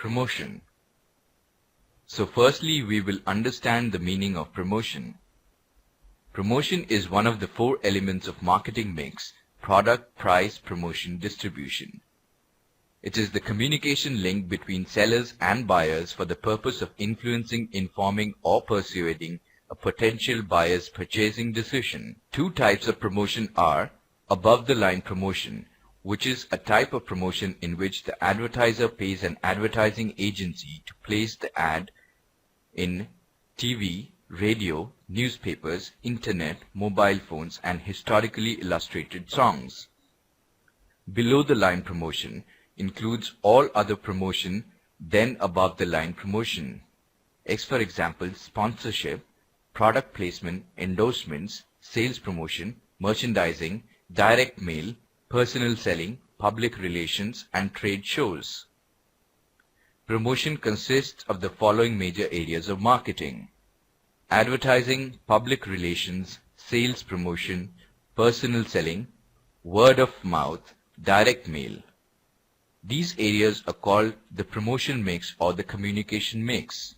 Promotion. So firstly, we will understand the meaning of promotion. Promotion is one of the four elements of marketing mix: product, price, promotion, distribution. It is the communication link between sellers and buyers for the purpose of influencing, informing, or persuading a potential buyer's purchasing decision. Two types of promotion are above-the-line promotion, which is a type of promotion in which the advertiser pays an advertising agency to place the ad in TV, radio, newspapers, internet, mobile phones, and historically illustrated songs. Below-the-line promotion includes all other promotion than above-the-line promotion. For example, sponsorship, product placement, endorsements, sales promotion, merchandising, direct mail, personal selling, public relations, and trade shows. Promotion consists of the following major areas of marketing: advertising, public relations, sales promotion, personal selling, word of mouth, direct mail. These areas are called the promotion mix or the communication mix.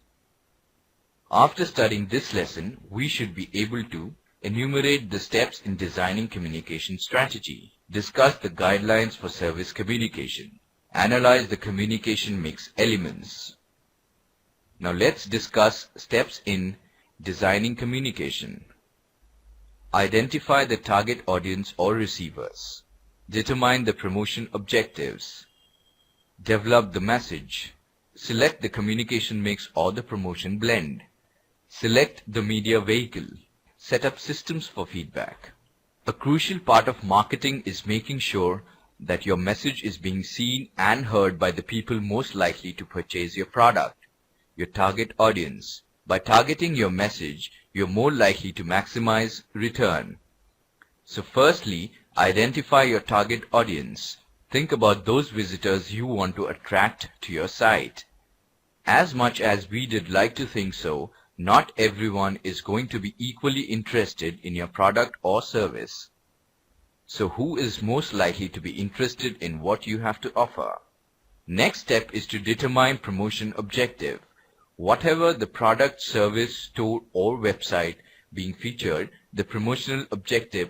After studying this lesson, we should be able to enumerate the steps in designing communication strategy, discuss the guidelines for service communication, analyze the communication mix elements. Now let's discuss steps in designing communication. Identify the target audience or receivers. Determine the promotion objectives. Develop the message. Select the communication mix or the promotion blend. Select the media vehicle. Set up systems for feedback. A crucial part of marketing is making sure that your message is being seen and heard by the people most likely to purchase your product, your target audience. By targeting your message, you're more likely to maximize return. So firstly, identify your target audience. Think about those visitors you want to attract to your site. As much as we did like to think so, not everyone is going to be equally interested in your product or service. So who is most likely to be interested in what you have to offer? Next step is to determine promotion objective. Whatever the product, service, store, or website being featured, the promotional objective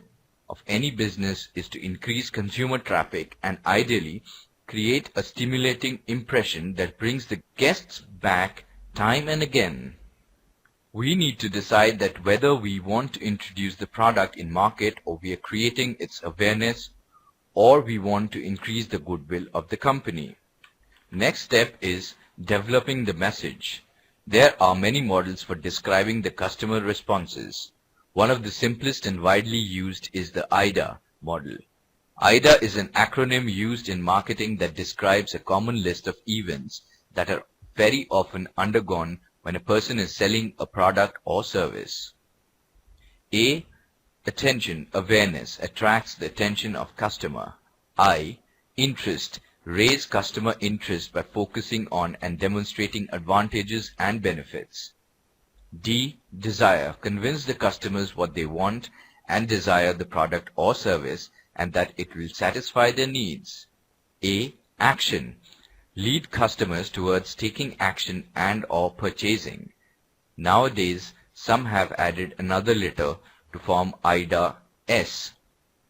of any business is to increase consumer traffic and ideally create a stimulating impression that brings the guests back time and again. We need to decide that whether we want to introduce the product in market or we are creating its awareness or we want to increase the goodwill of the company. Next step is developing the message. There are many models for describing the customer responses. One of the simplest and widely used is the AIDA model. AIDA is an acronym used in marketing that describes a common list of events that are very often undergone when a person is selling a product or service. A. Attention, awareness, attracts the attention of customer. I. Interest, raise customer interest by focusing on and demonstrating advantages and benefits. D. Desire, convince the customers what they want and desire the product or service and that it will satisfy their needs. A. Action, lead customers towards taking action and or purchasing. Nowadays, some have added another letter to form AIDA S.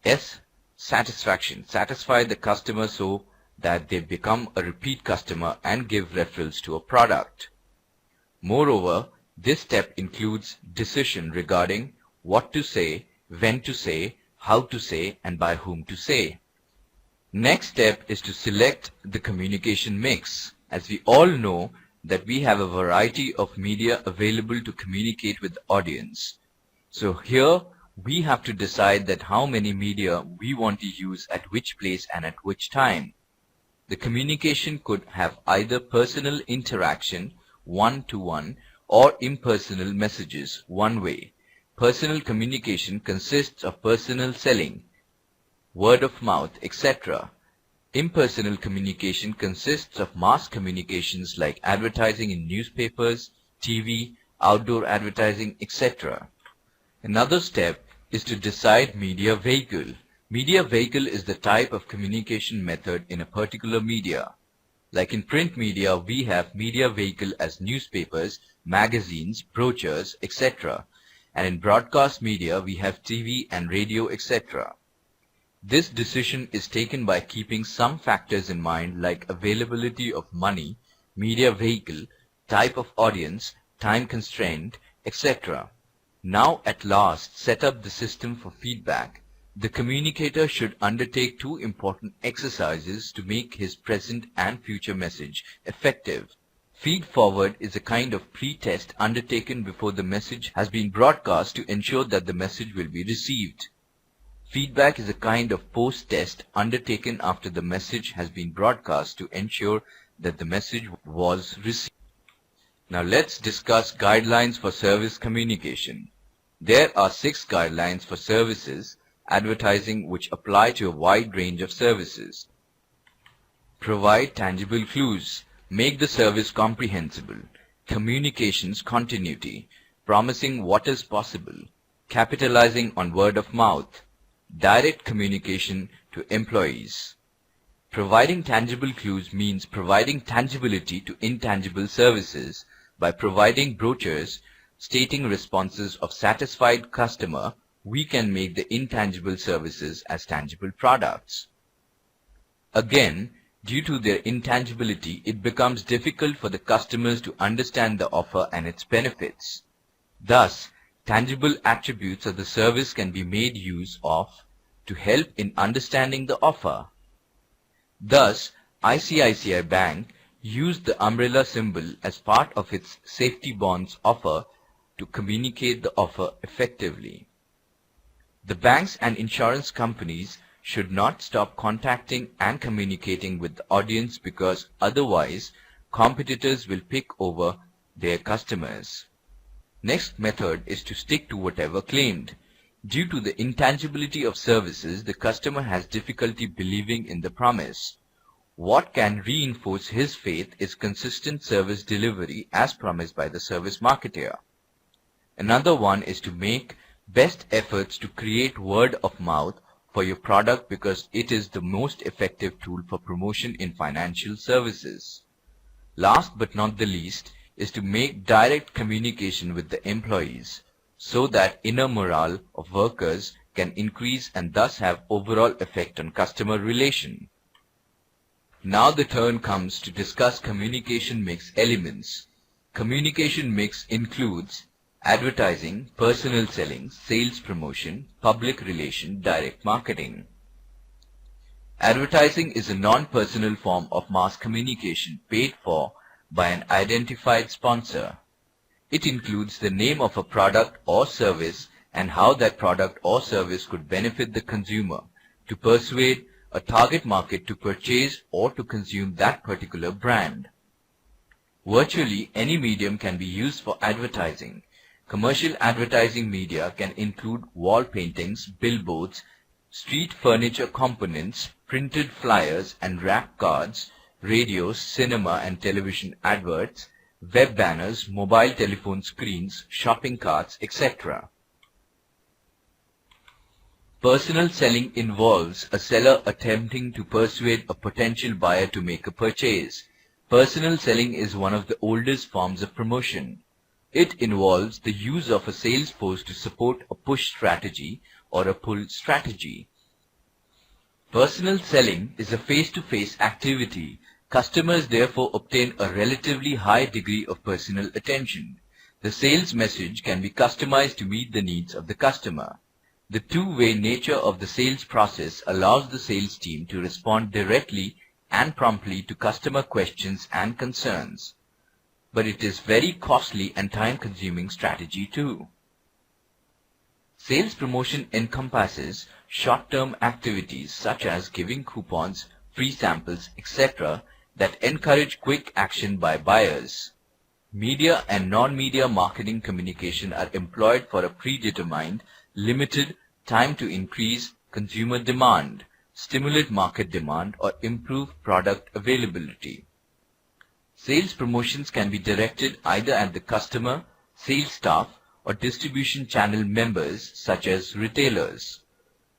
S. Satisfaction, satisfy the customer so that they become a repeat customer and give referrals to a product. Moreover, this step includes decision regarding what to say, when to say, how to say, and by whom to say. Next step is to select the communication mix. As we all know that we have a variety of media available to communicate with the audience. So here we have to decide that how many media we want to use at which place and at which time. The communication could have either personal interaction, one-to-one, or impersonal messages, one way. Personal communication consists of personal selling, word of mouth, etc. Impersonal communication consists of mass communications like advertising in newspapers, TV, outdoor advertising, etc. Another step is to decide media vehicle. Media vehicle is the type of communication method in a particular media. Like in print media, we have media vehicle as newspapers, magazines, brochures, etc. And in broadcast media, we have TV and radio, etc. This decision is taken by keeping some factors in mind like availability of money, media vehicle, type of audience, time constraint, etc. Now at last set up the system for feedback. The communicator should undertake two important exercises to make his present and future message effective. Feed forward is a kind of pre-test undertaken before the message has been broadcast to ensure that the message will be received. Feedback is a kind of post-test undertaken after the message has been broadcast to ensure that the message was received. Now let's discuss guidelines for service communication. There are 6 guidelines for services advertising which apply to a wide range of services. Provide tangible clues. Make the service comprehensible. Communications continuity. Promising what is possible. Capitalizing on word of mouth. Direct communication to employees. Providing tangible clues means providing tangibility to intangible services by providing brochures stating responses of satisfied customer. We can make the intangible services as tangible products. Again, due to their intangibility, it becomes difficult for the customers to understand the offer and its benefits. Thus, tangible attributes of the service can be made use of to help in understanding the offer. Thus, ICICI Bank used the umbrella symbol as part of its safety bonds offer to communicate the offer effectively. The banks and insurance companies should not stop contacting and communicating with the audience because otherwise competitors will pick over their customers. Next method is to stick to whatever claimed. Due to the intangibility of services, the customer has difficulty believing in the promise. What can reinforce his faith is consistent service delivery as promised by the service marketer. Another one is to make best efforts to create word of mouth for your product because it is the most effective tool for promotion in financial services. Last but not the least is to make direct communication with the employees so that inner morale of workers can increase and thus have overall effect on customer relation. Now the turn comes to discuss communication mix elements. Communication mix includes advertising, personal selling, sales promotion, public relation, direct marketing. Advertising is a non-personal form of mass communication paid for by an identified sponsor. It includes the name of a product or service and how that product or service could benefit the consumer to persuade a target market to purchase or to consume that particular brand. Virtually any medium can be used for advertising. Commercial advertising media can include wall paintings, billboards, street furniture components, printed flyers and rack cards, radios, cinema and television adverts, web banners, mobile telephone screens, shopping carts, etc. Personal selling involves a seller attempting to persuade a potential buyer to make a purchase. Personal selling is one of the oldest forms of promotion. It involves the use of a sales force to support a push strategy or a pull strategy. Personal selling is a face-to-face activity. Customers therefore obtain a relatively high degree of personal attention. The sales message can be customized to meet the needs of the customer. The two-way nature of the sales process allows the sales team to respond directly and promptly to customer questions and concerns. But it is very costly and time-consuming strategy too. Sales promotion encompasses short-term activities such as giving coupons, free samples, etc. that encourage quick action by buyers. Media and non-media marketing communication are employed for a predetermined, limited time to increase consumer demand, stimulate market demand, or improve product availability. Sales promotions can be directed either at the customer, sales staff, or distribution channel members such as retailers.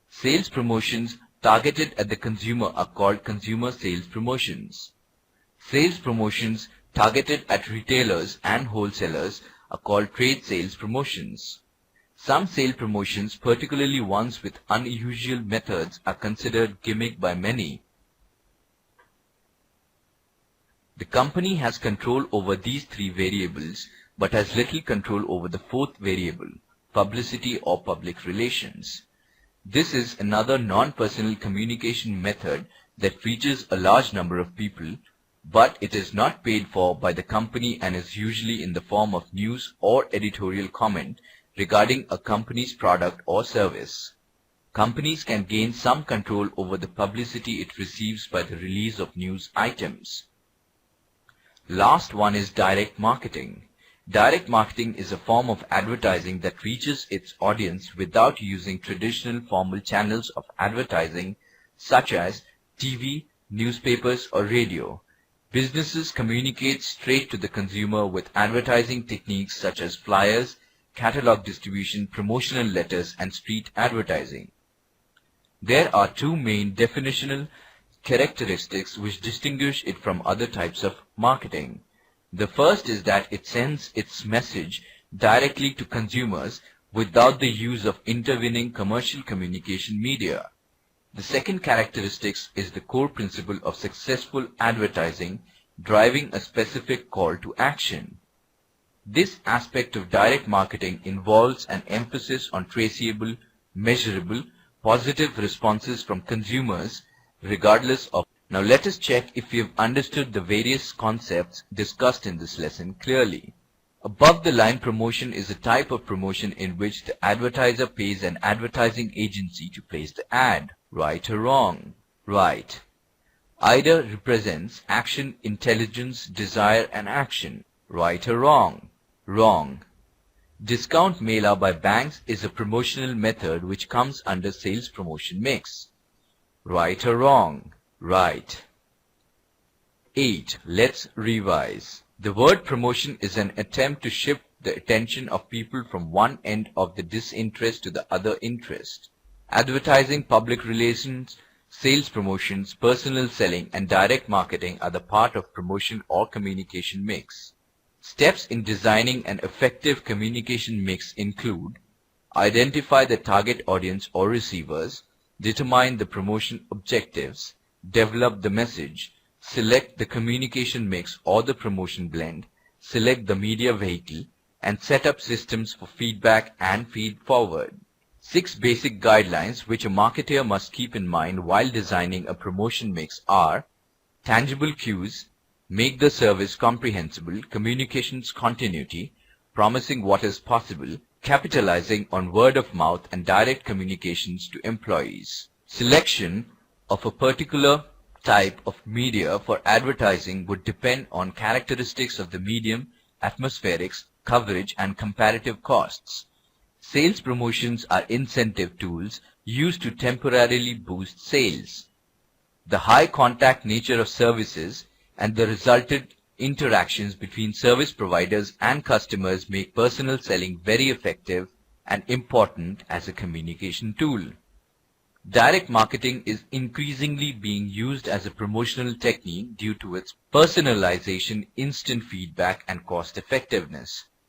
Sales promotions targeted at the consumer are called consumer sales promotions. Sales promotions targeted at retailers and wholesalers are called trade sales promotions. Some sale promotions, particularly ones with unusual methods, are considered gimmick by many. The company has control over these three variables, but has little control over the fourth variable, publicity or public relations. This is another non-personal communication method that reaches a large number of people, but it is not paid for by the company and is usually in the form of news or editorial comment regarding a company's product or service. Companies can gain some control over the publicity it receives by the release of news items. Last one is direct marketing. Direct marketing is a form of advertising that reaches its audience without using traditional formal channels of advertising such as TV, newspapers, or radio. Businesses communicate straight to the consumer with advertising techniques such as flyers, catalog distribution, promotional letters, and street advertising. There are two main definitional characteristics which distinguish it from other types of marketing. The first is that it sends its message directly to consumers without the use of intervening commercial communication media. The second characteristic is the core principle of successful advertising driving a specific call to action. This aspect of direct marketing involves an emphasis on traceable, measurable, positive responses from consumers regardless of. Now let us check if we have understood the various concepts discussed in this lesson clearly. Above-the-line promotion is a type of promotion in which the advertiser pays an advertising agency to place the ad. Right or wrong? Right. Either represents action, intelligence, desire, and action. Right or wrong? Wrong. Discount mailer by banks is a promotional method which comes under sales promotion mix. Right or wrong? Right. 8. Let's revise. The word promotion is an attempt to shift the attention of people from one end of the disinterest to the other interest. Advertising, public relations, sales promotions, personal selling, and direct marketing are the part of promotion or communication mix. Steps in designing an effective communication mix include: identify the target audience or receivers, determine the promotion objectives, develop the message, select the communication mix or the promotion blend, select the media vehicle, and set up systems for feedback and feed forward. 6 basic guidelines which a marketer must keep in mind while designing a promotion mix are: tangible cues, make the service comprehensible, communications continuity, promising what is possible, capitalizing on word of mouth and direct communications to employees. Selection of a particular type of media for advertising would depend on characteristics of the medium, atmospherics, coverage, and comparative costs. Sales promotions are incentive tools used to temporarily boost sales. The high contact nature of services and the resultant interactions between service providers and customers make personal selling very effective and important as a communication tool. Direct marketing is increasingly being used as a promotional technique due to its personalization, instant feedback, and cost effectiveness.